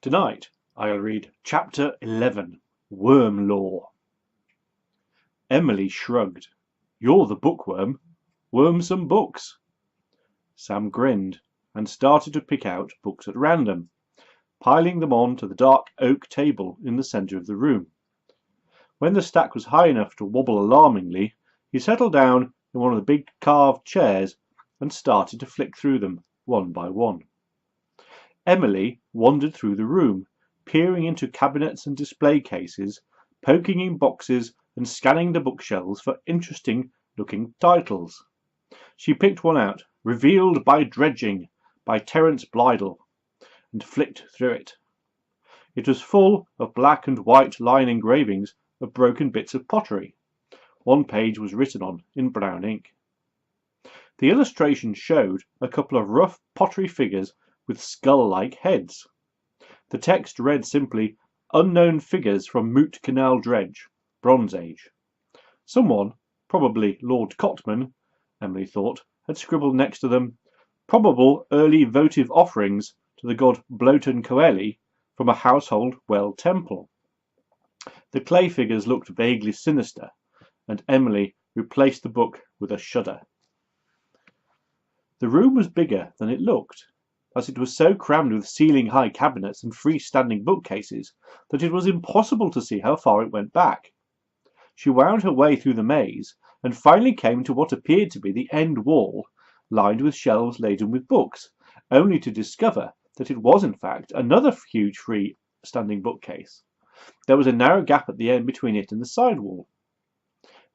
Tonight I'll read Chapter 11, Wyrm-Lore. Emily shrugged. You're the bookworm. Worm some books. Sam grinned and started to pick out books at random, piling them on to the dark oak table in the centre of the room. When the stack was high enough to wobble alarmingly, he settled down in one of the big carved chairs and started to flick through them one by one. Emily wandered through the room, peering into cabinets and display cases, poking in boxes and scanning the bookshelves for interesting-looking titles. She picked one out, Revealed by Dredging, by Terence Blydell, and flicked through it. It was full of black and white line engravings of broken bits of pottery. One page was written on in brown ink. The illustration showed a couple of rough pottery figures with skull-like heads. The text read simply, Unknown figures from Moot Canal Dredge, Bronze Age. Someone, probably Lord Cotman, Emily thought, had scribbled next to them, Probable early votive offerings to the god Bloten Coeli from a household well temple. The clay figures looked vaguely sinister, and Emily replaced the book with a shudder. The room was bigger than it looked, as it was so crammed with ceiling-high cabinets and free-standing bookcases that it was impossible to see how far it went back. She wound her way through the maze and finally came to what appeared to be the end wall, lined with shelves laden with books, only to discover that it was in fact another huge free-standing bookcase. There was a narrow gap at the end between it and the side wall.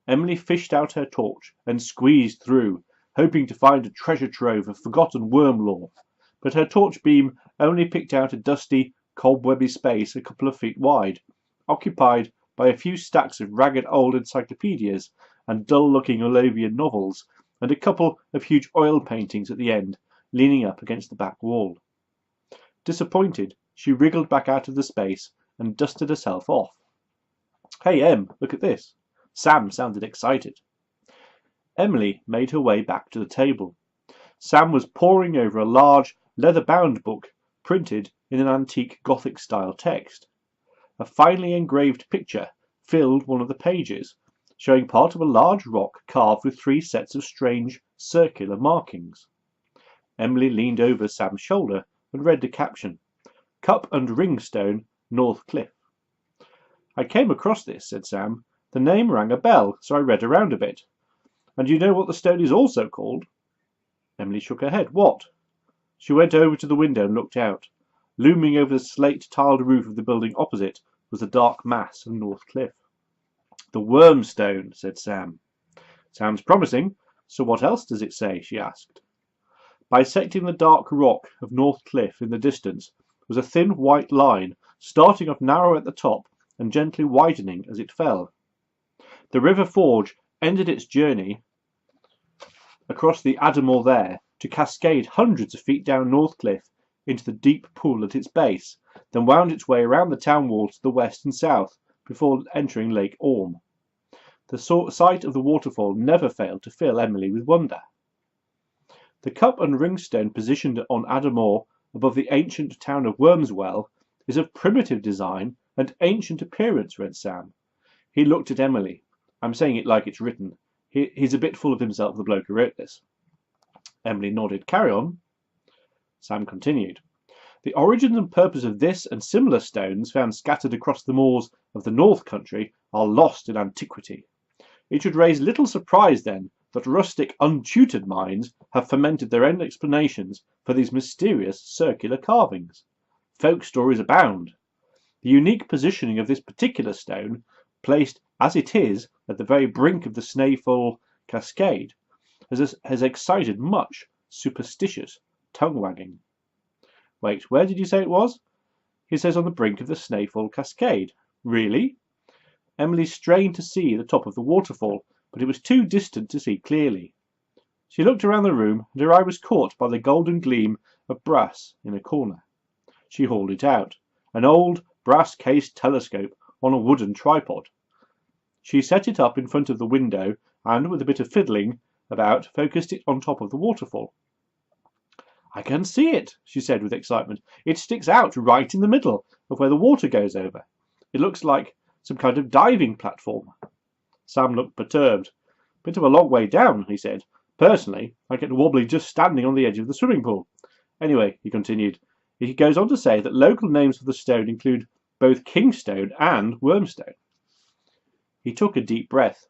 Emily fished out her torch and squeezed through, hoping to find a treasure trove of forgotten Wyrm-Lore, but her torch beam only picked out a dusty, cobwebby space a couple of feet wide, occupied by a few stacks of ragged old encyclopedias and dull-looking Olavian novels, and a couple of huge oil paintings at the end, leaning up against the back wall. Disappointed, she wriggled back out of the space and dusted herself off. Hey, Em, look at this. Sam sounded excited. Emily made her way back to the table. Sam was poring over a large, leather-bound book printed in an antique Gothic-style text. A finely engraved picture filled one of the pages, showing part of a large rock carved with 3 sets of strange, circular markings. Emily leaned over Sam's shoulder and read the caption, Cup and Ringstone, North Cliff. I came across this, said Sam. The name rang a bell, so I read around a bit. And you know what the stone is also called? Emily shook her head. What? She went over to the window and looked out. Looming over the slate-tiled roof of the building opposite was the dark mass of North Cliff. The Wormstone, said Sam. Sounds promising. So what else does it say? She asked. Bisecting the dark rock of North Cliff in the distance was a thin white line, starting off narrow at the top and gently widening as it fell. The river Forge ended its journey across the Adamore there to cascade hundreds of feet down North Cliff into the deep pool at its base, then wound its way around the town walls to the west and south before entering Lake Orme. The sight of the waterfall never failed to fill Emily with wonder. The cup and ringstone positioned on Adamore above the ancient town of Wormswell is of primitive design and ancient appearance, read Sam. He looked at Emily. I'm saying it like it's written. He's a bit full of himself, the bloke who wrote this. Emily nodded. Carry on. Sam continued. The origins and purpose of this and similar stones found scattered across the moors of the North Country are lost in antiquity. It should raise little surprise, then, that rustic, untutored minds have fermented their own explanations for these mysterious circular carvings. Folk stories abound. The unique positioning of this particular stone, placed as it is at the very brink of the Snæfell cascade, has excited much superstitious tongue-wagging. Wait, where did you say it was? He says on the brink of the Snæfell cascade. Really? Emily strained to see the top of the waterfall, but it was too distant to see clearly. She looked around the room, and her eye was caught by the golden gleam of brass in a corner. She hauled it out, an old brass-cased telescope on a wooden tripod. She set it up in front of the window and, with a bit of fiddling about, focused it on top of the waterfall. "I can see it," she said with excitement. "It sticks out right in the middle of where the water goes over. It looks like some kind of diving platform." Sam looked perturbed. "Bit of a long way down," he said. "Personally, I get wobbly just standing on the edge of the swimming pool. Anyway," he continued, "he goes on to say that local names for the stone include both Kingstone and Wormstone." He took a deep breath.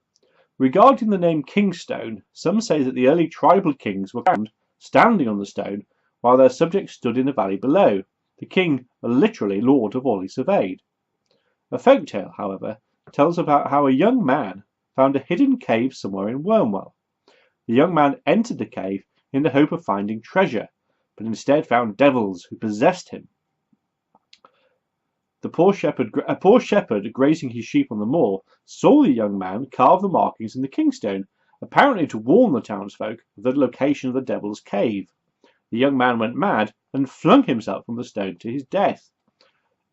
Regarding the name Kingstone, some say that the early tribal kings were found standing on the stone while their subjects stood in the valley below, the king literally lord of all he surveyed. A folk tale, however, tells about how a young man found a hidden cave somewhere in Wyrm-Lore. The young man entered the cave in the hope of finding treasure, but instead found devils who possessed him. A poor shepherd grazing his sheep on the moor saw the young man carve the markings in the kingstone, apparently to warn the townsfolk of the location of the devil's cave. The young man went mad and flung himself from the stone to his death.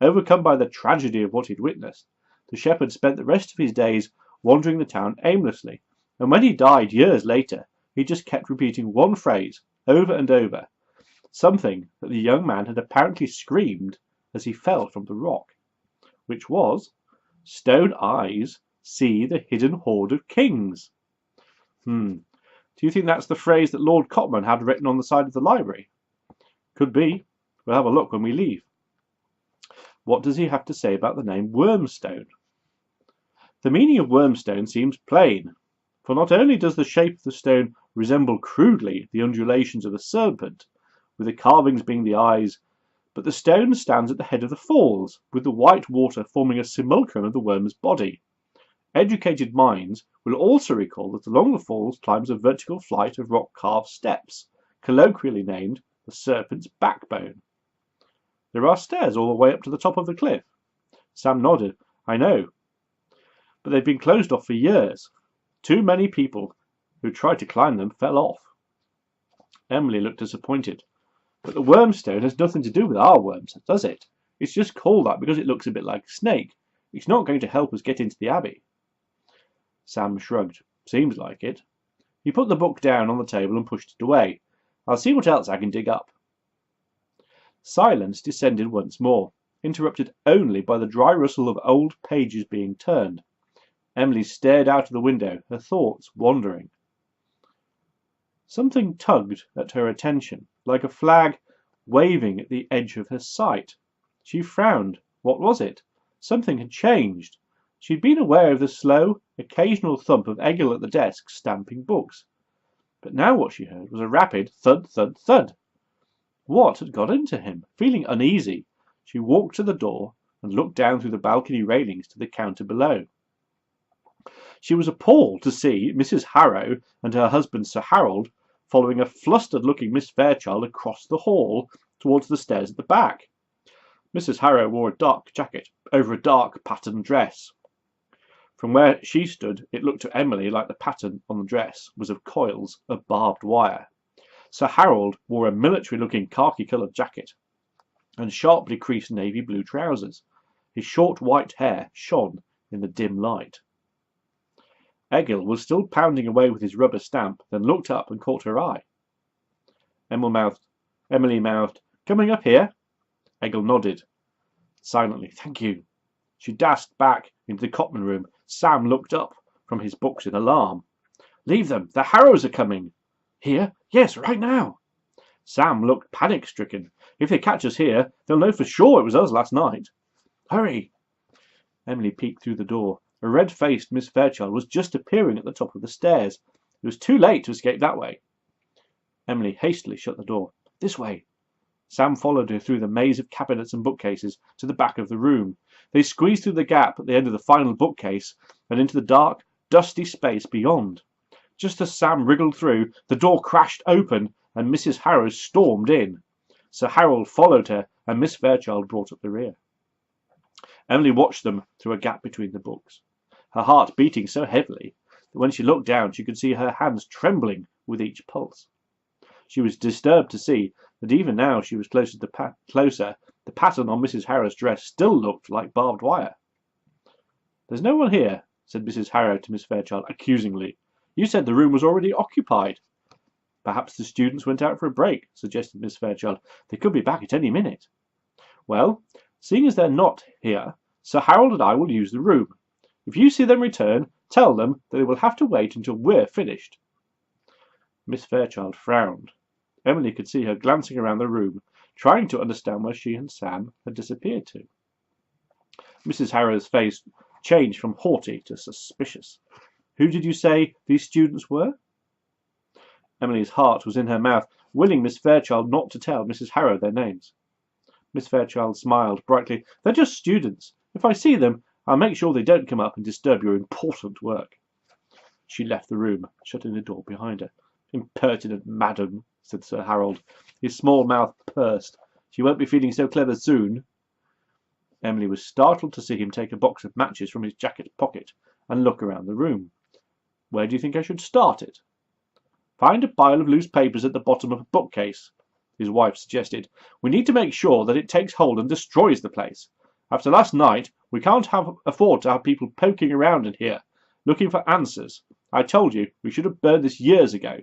Overcome by the tragedy of what he'd witnessed, the shepherd spent the rest of his days wandering the town aimlessly, and when he died years later, he just kept repeating one phrase over and over, something that the young man had apparently screamed as he fell from the rock, which was, "Stone eyes see the hidden hoard of kings." Do you think that's the phrase that Lord Cotman had written on the side of the library? Could be. We'll have a look when we leave. What does he have to say about the name Wormstone? The meaning of Wormstone seems plain, for not only does the shape of the stone resemble crudely the undulations of a serpent, with the carvings being the eyes, but the stone stands at the head of the falls, with the white water forming a simulacrum of the worm's body. Educated minds will also recall that along the falls climbs a vertical flight of rock-carved steps, colloquially named the serpent's backbone. There are stairs all the way up to the top of the cliff. Sam nodded. "I know. But they've been closed off for years. Too many people who tried to climb them fell off." Emily looked disappointed. "But the Wormstone has nothing to do with our worms, does it? It's just called that because it looks a bit like a snake. It's not going to help us get into the Abbey." Sam shrugged. "Seems like it." He put the book down on the table and pushed it away. "I'll see what else I can dig up." Silence descended once more, interrupted only by the dry rustle of old pages being turned. Emily stared out of the window, her thoughts wandering. Something tugged at her attention, like a flag waving at the edge of her sight. She frowned. What was it? Something had changed. She'd been aware of the slow, occasional thump of Egil at the desk stamping books, but now what she heard was a rapid thud, thud, thud. What had got into him? Feeling uneasy, she walked to the door and looked down through the balcony railings to the counter below. She was appalled to see Mrs. Harrow and her husband Sir Harold following a flustered-looking Miss Fairchild across the hall towards the stairs at the back. Mrs. Harrow wore a dark jacket over a dark patterned dress. From where she stood, it looked to Emily like the pattern on the dress was of coils of barbed wire. Sir Harold wore a military-looking khaki-coloured jacket and sharply creased navy blue trousers. His short white hair shone in the dim light. Egil was still pounding away with his rubber stamp, then looked up and caught her eye. Emily mouthed, "Coming up here?" Egil nodded silently. "Thank you." She dashed back into the Cotman room. Sam looked up from his books in alarm. "Leave them! The Harrows are coming!" "Here? Yes, right now." Sam looked panic-stricken. "If they catch us here, they'll know for sure it was us last night." "Hurry!" Emily peeked through the door. A red-faced Miss Fairchild was just appearing at the top of the stairs. It was too late to escape that way. Emily hastily shut the door. "This way." Sam followed her through the maze of cabinets and bookcases to the back of the room. They squeezed through the gap at the end of the final bookcase and into the dark, dusty space beyond. Just as Sam wriggled through, the door crashed open and Mrs. Harrow stormed in. Sir Harold followed her and Miss Fairchild brought up the rear. Emily watched them through a gap between the books, her heart beating so heavily that when she looked down she could see her hands trembling with each pulse. She was disturbed to see that even now she was closer, the pattern on Mrs. Harrow's dress still looked like barbed wire. "There's no one here," said Mrs. Harrow to Miss Fairchild accusingly. "You said the room was already occupied." Perhaps the students went out for a break, suggested Miss Fairchild. They could be back at any minute. Well, seeing as they're not here, Sir Harold and I will use the room. If you see them return, tell them that they will have to wait until we're finished. Miss Fairchild frowned. Emily could see her glancing around the room, trying to understand where she and Sam had disappeared to. Mrs. Harrow's face changed from haughty to suspicious. Who did you say these students were? Emily's heart was in her mouth, willing Miss Fairchild not to tell Mrs. Harrow their names. Miss Fairchild smiled brightly. They're just students. If I see them, I'll make sure they don't come up and disturb your important work. She left the room, shutting the door behind her. Impertinent madam, said Sir Harold. His small mouth pursed. She won't be feeling so clever soon. Emily was startled to see him take a box of matches from his jacket pocket and look around the room. Where do you think I should start it? Find a pile of loose papers at the bottom of a bookcase, his wife suggested. We need to make sure that it takes hold and destroys the place. After last night, we can't afford to have people poking around in here, looking for answers. I told you we should have burned this years ago.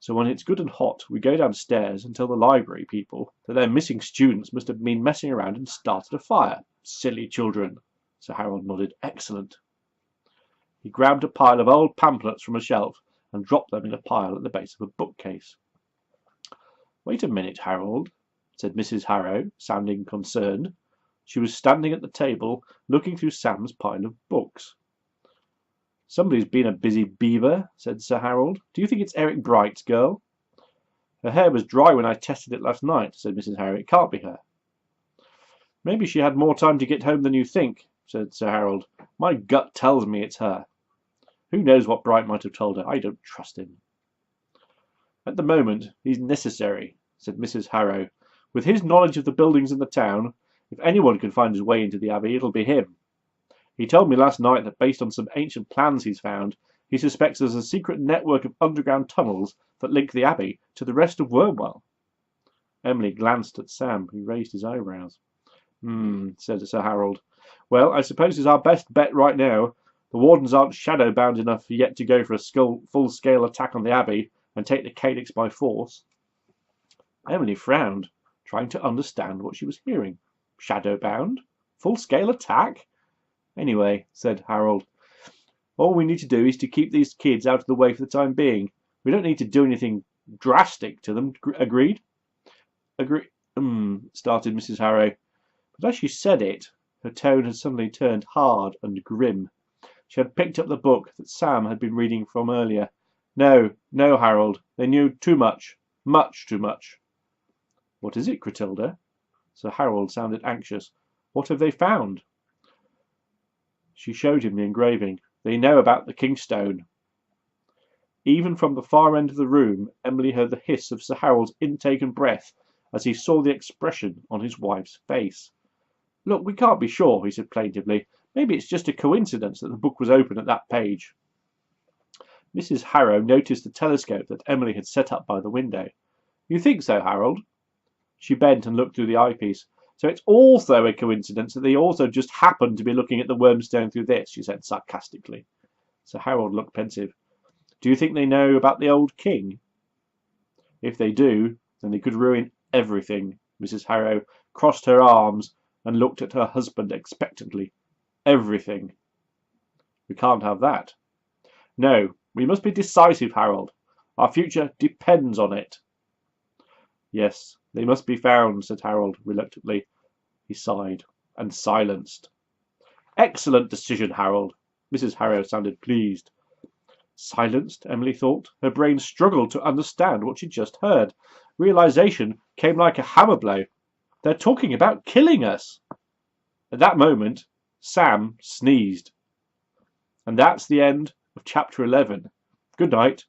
So when it's good and hot, we go downstairs and tell the library people that their missing students must have been messing around and started a fire. Silly children. Sir Harold nodded. Excellent. He grabbed a pile of old pamphlets from a shelf and dropped them in a pile at the base of a bookcase. Wait a minute, Harold, said Mrs. Harrow, sounding concerned. She was standing at the table, looking through Sam's pile of books. Somebody's been a busy beaver, said Sir Harold. Do you think it's Eric Bright's girl? Her hair was dry when I tested it last night, said Mrs. Harrow. It can't be her. Maybe she had more time to get home than you think, said Sir Harold. My gut tells me it's her. Who knows what Bright might have told her? I don't trust him. At the moment, he's necessary, said Mrs. Harrow. With his knowledge of the buildings in the town, if anyone can find his way into the Abbey, it'll be him. He told me last night that based on some ancient plans he's found, he suspects there's a secret network of underground tunnels that link the Abbey to the rest of Wyrm-Lore. Emily glanced at Sam, who raised his eyebrows. Said Sir Harold. Well, I suppose it's our best bet right now. The wardens aren't shadow-bound enough yet to go for a full-scale attack on the Abbey and take the calyx by force. Emily frowned, trying to understand what she was hearing. Shadow-bound? Full-scale attack? Anyway, said Harold, all we need to do is to keep these kids out of the way for the time being. We don't need to do anything drastic to them. Agreed? Started Mrs. Harrow. But as she said it, her tone had suddenly turned hard and grim. She had picked up the book that Sam had been reading from earlier. No, Harold. They knew too much. Much too much. What is it, Clotilda? Sir Harold sounded anxious. What have they found? She showed him the engraving. They know about the Kingstone. Even from the far end of the room, Emily heard the hiss of Sir Harold's intaken breath as he saw the expression on his wife's face. Look, we can't be sure, he said plaintively. Maybe it's just a coincidence that the book was open at that page. Mrs. Harrow noticed the telescope that Emily had set up by the window. You think so, Harold? She bent and looked through the eyepiece. So it's also a coincidence that they also just happened to be looking at the Wyrmstone through this, she said sarcastically. Sir Harold looked pensive. Do you think they know about the old king? If they do, then they could ruin everything. Mrs. Harrow crossed her arms and looked at her husband expectantly. Everything. We can't have that. No, we must be decisive, Harold. Our future depends on it. Yes, they must be found, said Harold reluctantly. He sighed and silenced. Excellent decision, Harold. Mrs. Harrow sounded pleased. Silenced, Emily thought. Her brain struggled to understand what she'd just heard. Realization came like a hammer blow. They're talking about killing us. At that moment, Sam sneezed. And that's the end of chapter 11. Good night.